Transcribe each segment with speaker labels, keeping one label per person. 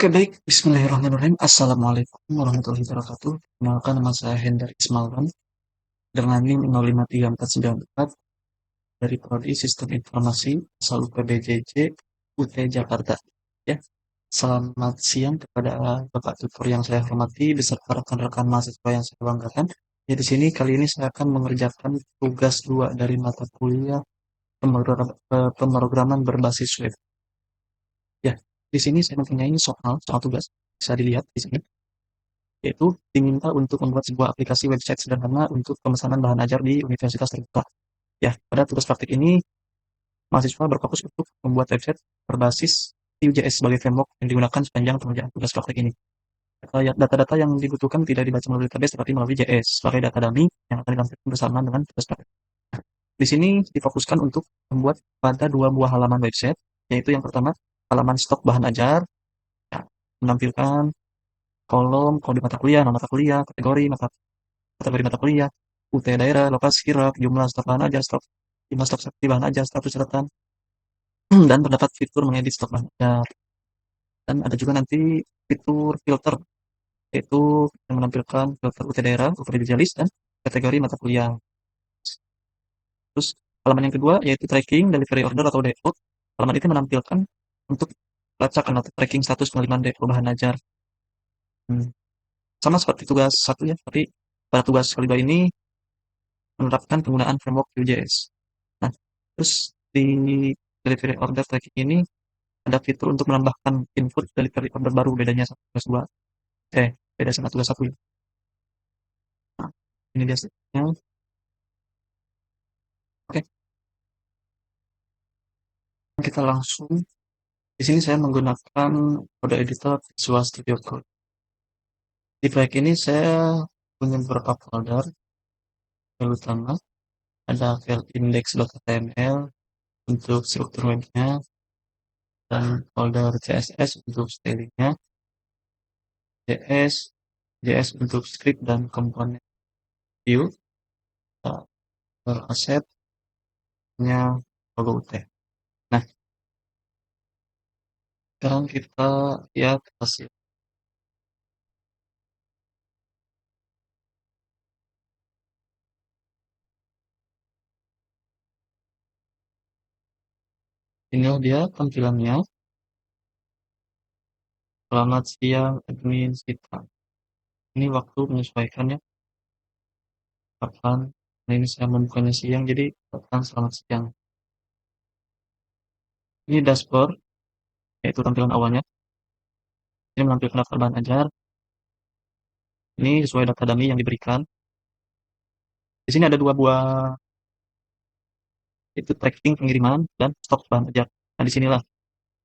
Speaker 1: Oke baik, bismillahirrahmanirrahim. Assalamualaikum warahmatullahi wabarakatuh. Kenalkan nama saya Hendar Ismalwan dengan NIM 053494 dari Prodi Sistem Informasi asal UPBJJ UT Jakarta. Ya, selamat siang kepada Bapak Tutor yang saya hormati beserta rekan-rekan mahasiswa yang saya banggakan. Ya, di sini kali ini saya akan mengerjakan tugas 2 dari mata kuliah pemrograman berbasis web. Ya, di sini saya mempunyai soal tugas bisa dilihat di sini, yaitu diminta untuk membuat sebuah aplikasi website sederhana untuk pemesanan bahan ajar di universitas terbuka. Ya, pada tugas praktik ini, mahasiswa berfokus untuk membuat website berbasis Vue.js sebagai framework yang digunakan sepanjang pengerjaan tugas praktik ini. Data-data yang dibutuhkan tidak dibaca melalui database, tetapi melalui JS sebagai data dummy yang akan ditampilkan bersama dengan tugas praktik. Di sini difokuskan untuk membuat pada dua buah halaman website, yaitu yang pertama, halaman stok bahan ajar, ya, menampilkan kolom kode mata kuliah, nama mata kuliah, kategori mata kuliah, UT daerah, lokasi, kirab, jumlah stok bahan ajar, jumlah stok sakti bahan ajar, status catatan, dan terdapat fitur mengedit stok bahan ajar. Dan ada juga nanti fitur filter, yaitu yang menampilkan filter UT daerah, UT spesialis, dan kategori mata kuliah. Terus halaman yang kedua yaitu tracking, delivery order atau DO. Halaman itu menampilkan untuk pelacakan atau tracking status pengiriman DO bahan ajar. Hmm. Sama seperti tugas satu ya, tapi pada tugas kedua ini menerapkan penggunaan framework Vue.js. Nah, terus di delivery order tracking ini ada fitur untuk menambahkan input delivery order baru, bedanya sama tugas 2. Beda sama tugas 1 ya. Nah, ini dia setnya. Oke, kita langsung. Di sini saya menggunakan kode editor Visual Studio Code. Di proyek ini saya punya beberapa folder. Yang utama ada file index.html untuk struktur webnya, dan folder CSS untuk stylingnya, JS, JS untuk script dan komponen view, asetnya logo UT. Nah, sekarang kita lihat hasil. Inilah dia tampilannya. Selamat siang admin kita. Ini waktu menyesuaikannya kapan. Nah, ini saya membukanya siang, jadi kapan selamat siang. Ini dashboard, yaitu tampilan awalnya. Ini menampilkan daftar bahan ajar. Ini sesuai data dummy yang diberikan. Di sini ada dua buah, itu tracking pengiriman dan stok bahan ajar. Nah, disinilah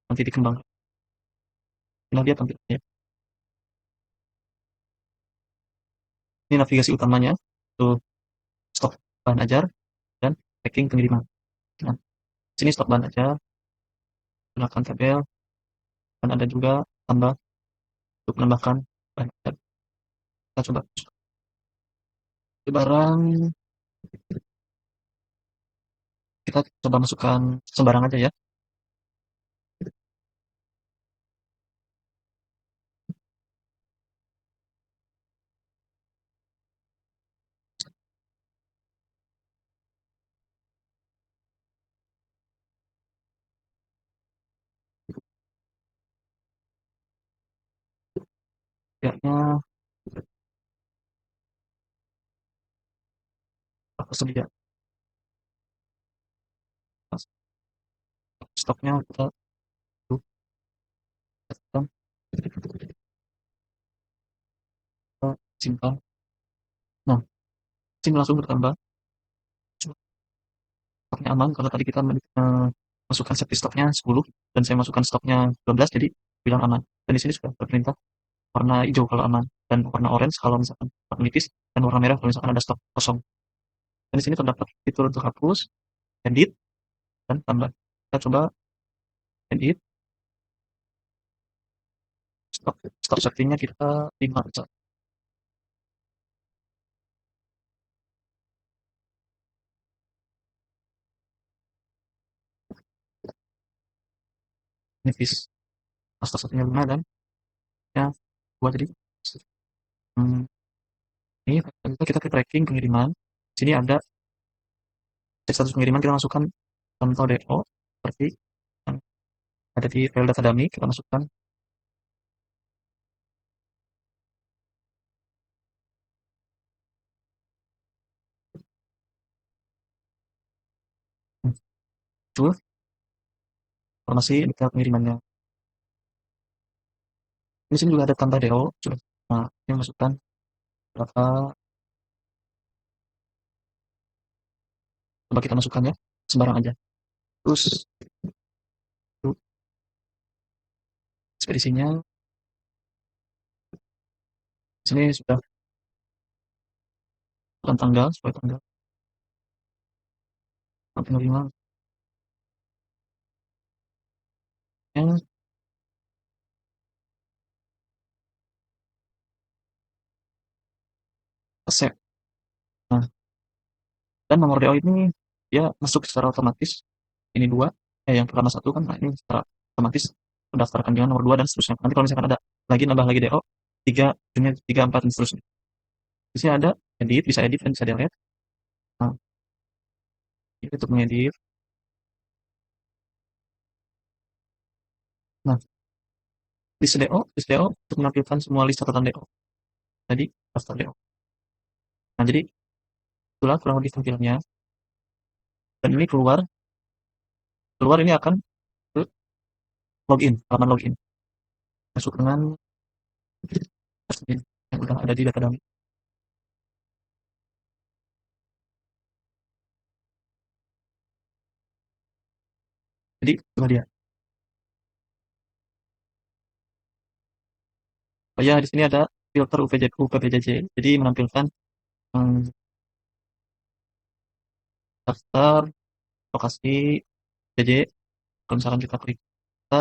Speaker 1: nanti dikembangkan. Nah, dia tampilannya. Ini navigasi utamanya, itu stok bahan ajar dan tracking pengiriman. Nah, sini stok bahan ajar, gunakan tabel, dan ada juga tambah untuk menambahkan bahan ajar. Kita coba. Barang kita coba masukkan sembarang aja ya. Kayaknya apa sedia. Stoknya kita simpan. Nah, sini langsung bertambah. Stoknya aman karena tadi kita masukkan set stoknya 10 dan saya masukkan stoknya 12, jadi bilang aman. Dan di sini sudah berperintah warna hijau kalau aman, dan warna orange kalau misalkan stok menipis, dan warna merah kalau misalkan ada stok kosong. Dan di sini terdapat fitur untuk hapus, edit, dan tambah. Kita coba edit stok. Stok saktinya kita 5 aja. Nipis. Stok saktinya 5 dan statusnya dua jadi hmm, ini kita ke tracking pengiriman. Sini ada cek status pengiriman, kita masukkan contoh DO seperti yang ada di file data dummy, kita masukkan. Muncul informasi detail pengirimannya. Di sini juga ada tanda DO. Nah, ini masukkan berapa, coba kita masukkan ya, sembarang aja. Terus itu ekspedisinya, sini sudah bukan tanggal, sesuai tanggal penerima yang accept. Nah, dan nomor DO ini dia masuk secara otomatis. Ini dua, yang pertama satu kan, nah ini secara otomatis mendaftarkan dengan nomor dua dan seterusnya. Nanti kalau misalkan ada lagi nambah lagi DO, tiga, ujungnya tiga, empat dan seterusnya. Di sini ada edit, bisa edit dan bisa delete. Nah, ini untuk mengedit. Nah, list DO untuk menampilkan semua list catatan DO. Tadi daftar DO. Nah, jadi itulah kurang lebih tampilannya. Dan ini keluar, keluar ini akan ke login, halaman login. Masuk dengan admin yang udah ada di data dummy. Jadi coba dia. Oh ya, di sini ada filter UPBJJ. Jadi menampilkan daftar lokasi PJ. Kalau misalkan kita klik, kita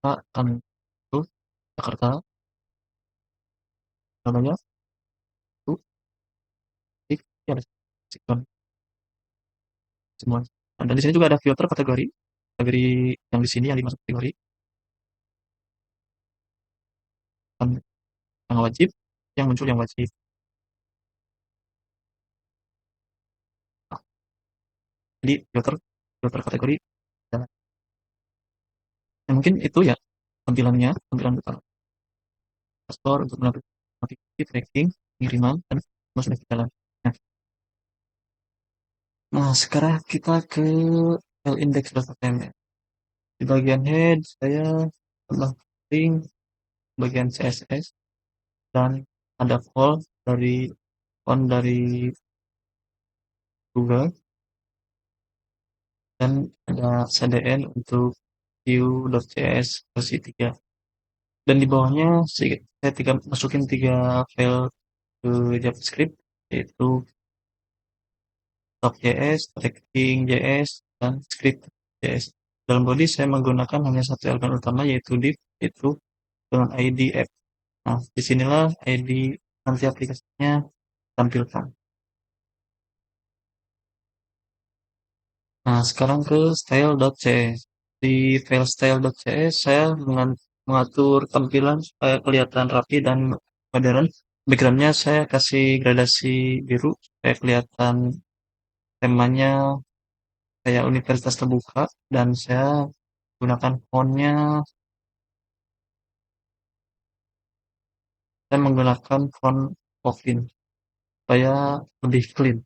Speaker 1: akan itu Jakarta, Surabaya, itu klik, ya ada sikon semua. Dan di sini juga ada filter kategori, kategori yang di sini yang dimasuk kategori kan yang wajib, yang muncul yang wajib. Nah, jadi filter filter kategori. Dan ya mungkin itu ya tampilannya, tampilan utama dashboard untuk melakukan notifikasi, tracking, pengiriman, dan semua sudah jalan. Nah, sekarang kita ke file index.html. Di bagian head saya telah link bagian CSS dan ada font dari Google dan ada CDN untuk Vue.js versi 3. Dan di bawahnya saya masukin 3 file ke JavaScript, yaitu top.js, tracking.js, dan script.js. Dalam body saya menggunakan hanya satu elemen utama, yaitu div, yaitu dengan ID app. Nah, disinilah ID nanti aplikasinya tampilkan. Nah, sekarang ke style.cs. Di file style.cs saya mengatur tampilan supaya kelihatan rapi dan modern. Backgroundnya saya kasih gradasi biru supaya kelihatan temanya kayak universitas terbuka, dan saya gunakan fontnya, saya menggunakan font Kotlin supaya lebih clean.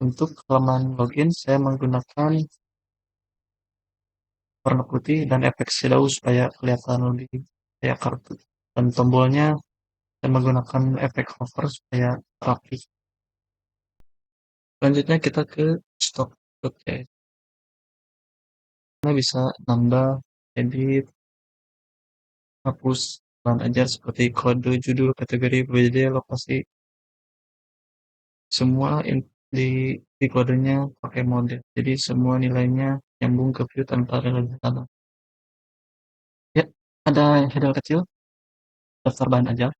Speaker 1: Untuk halaman login saya menggunakan warna putih dan efek shadow supaya kelihatan lebih kayak kartu. Dan tombolnya saya menggunakan efek hover supaya rapi. Selanjutnya kita ke stock.js. Kita bisa nambah, edit, hapus bahan ajar seperti kode, judul, kategori, PBJ, lokasi. Semua di kodenya pakai model. Jadi semua nilainya nyambung ke view tanpa relevan tambah. Ya, ada header kecil, daftar bahan ajar,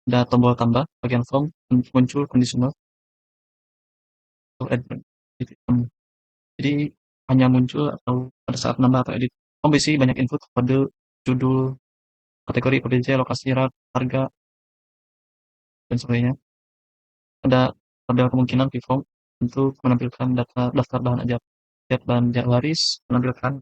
Speaker 1: ada tombol tambah, bagian form, muncul conditional atau add. Jadi hanya muncul atau pada saat nambah atau edit. Bisa banyak input, kode, judul, kategori OBJ, lokasi, harga, dan sebagainya. Ada kemungkinan Vform untuk menampilkan daftar bahan ajar. Setiap bahan baris menampilkan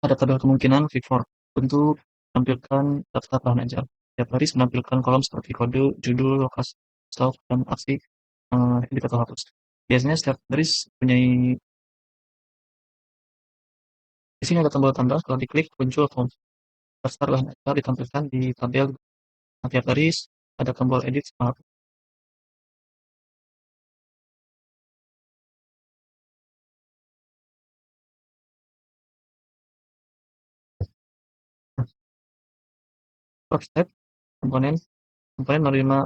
Speaker 1: ada tabel kemungkinan Vform untuk menampilkan daftar bahan ajar. Setiap baris menampilkan kolom seperti kode, judul, lokasi, stok, dan aksi edit atau hapus. Biasanya setiap baris punya di sini ada tombol tambah, kalau diklik muncul form. Daftar bahan ajar ditampilkan di tabel tiap baris, ada tombol edit sama hapus. Prop step, komponen, komponen menerima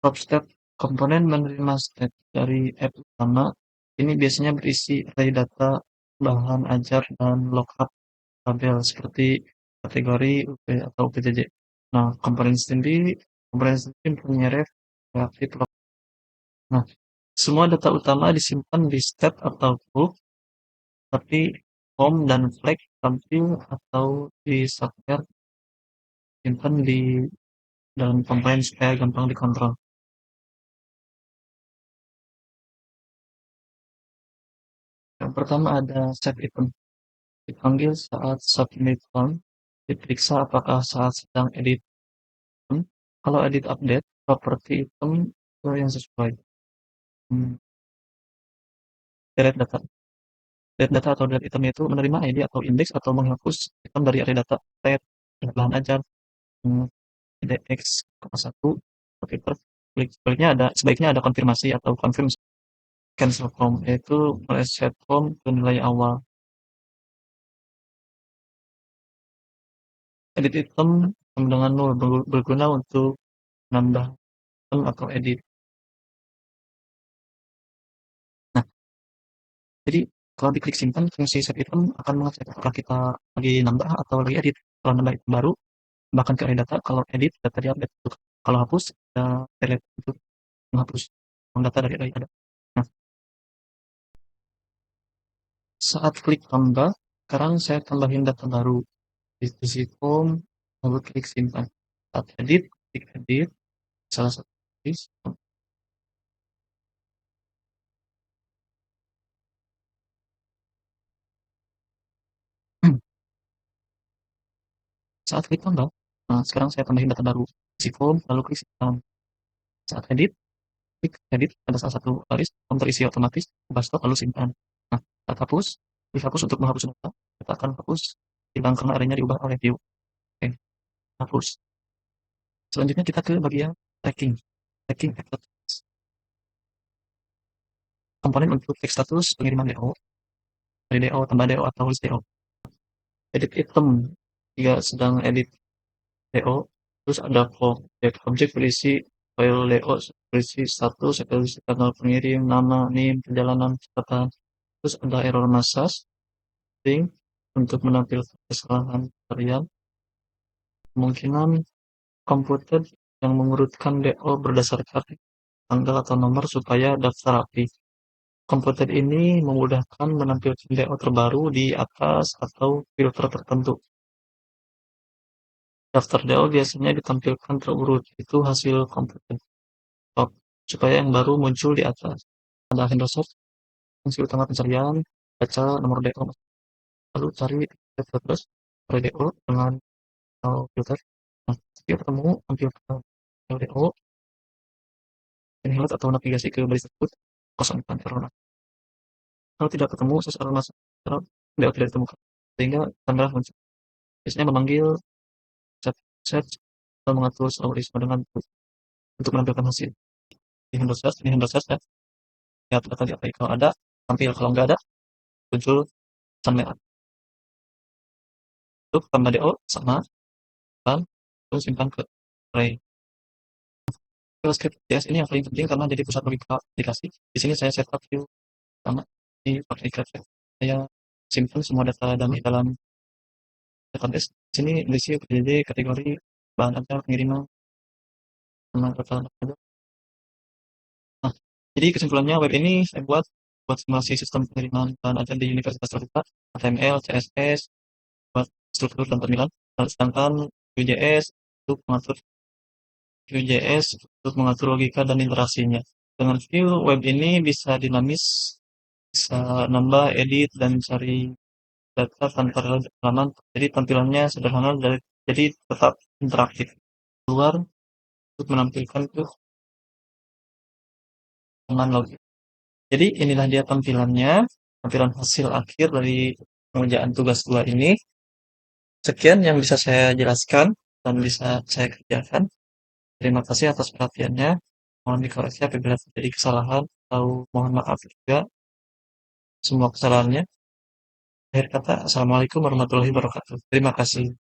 Speaker 1: prop step, komponen menerima step dari app utama. Ini biasanya berisi array data, bahan ajar, dan lookup tabel seperti kategori UP atau PJJ. Nah, komponen sendiri punya ref, reaktif, log. Nah, semua data utama disimpan di step atau group, tapi home dan flag tampil atau di software simpan di dalam komponen supaya gampang dikontrol. Yang pertama ada set item. Dipanggil saat submit form, diperiksa apakah saat sedang edit item. Kalau edit update, properti item itu yang sesuai. Hmm, delete data. Delete data atau delete item itu menerima ID atau indeks atau menghapus item dari array data. Set, bahan ajar, index, satu, filter. Sebaiknya ada konfirmasi atau confirm cancel from, yaitu reset from ke nilai awal. Edit item dengan nol berguna untuk menambah item atau edit. Nah, jadi kalau diklik simpan, fungsi set item akan mengecek apakah kita lagi nambah atau lagi edit. Kalau nambah item baru, bahkan ke array data. Kalau edit, data di-update. Kalau hapus, delete untuk menghapus data dari array ada. Nah, saat klik tambah, sekarang saya tambahin data baru. Di sisi home, lalu klik simpan. Saat edit, klik edit, salah satu list. Saat klik tambah, nah sekarang saya tambahin data baru. Isi form, lalu klik simpan. Saat edit, klik edit, ada salah satu baris, form terisi otomatis, ubah stok, lalu simpan. Nah, saat hapus, klik hapus untuk menghapus data. Data akan hapus, hilang karena arenya diubah oleh view. Oke, hapus. Selanjutnya kita ke bagian tracking. Tracking status. Komponen untuk cek status pengiriman DO, dari DO, tambah DO, atau list DO. Edit item, jika sedang edit DO, terus ada objek berisi file DO, berisi status, berisi tanggal pengirim, nama, NIM, perjalanan, catatan. Terus ada error message, link untuk menampilkan kesalahan harian. Kemungkinan komputer yang mengurutkan DO berdasarkan tanggal atau nomor supaya daftar rapi. Komputer ini memudahkan menampilkan DO terbaru di atas atau filter tertentu. Daftar DO biasanya ditampilkan terurut, itu hasil komputer top, supaya yang baru muncul di atas. Ada Henderson, fungsi utama pencarian, baca nomor DO, lalu cari terus DO dengan filter. Nah, jika ketemu tampilkan LDO, inherit atau navigasi ke baris tersebut, kosongkan error. Kalau tidak ketemu, sesuatu masalah DO tidak ditemukan, sehingga tanda muncul. Biasanya memanggil set search atau mengatur algoritma dengan untuk menampilkan hasil. Di Windows ya, lihat data di API. Kalau ada, tampil. Kalau nggak ada, muncul pesan merah. Untuk tambah DO sama, dan terus simpan ke array. Script JS ini yang paling penting karena jadi pusat logika aplikasi. Di sini saya setup view sama di aplikasi. Saya simpan semua data dummy dalam database. Di sini berisi PJJ, kategori, bahan ajar, pengiriman, sama data. Nah, Jadi kesimpulannya web ini saya buat simulasi sistem penerimaan bahan ajar di universitas terbuka, HTML, CSS, buat struktur dan tampilan. Sedangkan Vue.js untuk mengatur Vue.js untuk mengatur logika dan interaksinya. Dengan Vue, web ini bisa dinamis, bisa nambah, edit, dan cari data tanpa halaman. Jadi tampilannya sederhana, jadi tetap interaktif. Keluar untuk menampilkan ke halaman logik. Jadi inilah dia tampilannya, tampilan hasil akhir dari pengerjaan tugas 2 ini. Sekian yang bisa saya jelaskan dan bisa saya kerjakan. Terima kasih atas perhatiannya. Mohon dikoreksi apabila terjadi kesalahan atau mohon maaf juga semua kesalahannya. Akhir kata, Assalamualaikum warahmatullahi wabarakatuh. Terima kasih.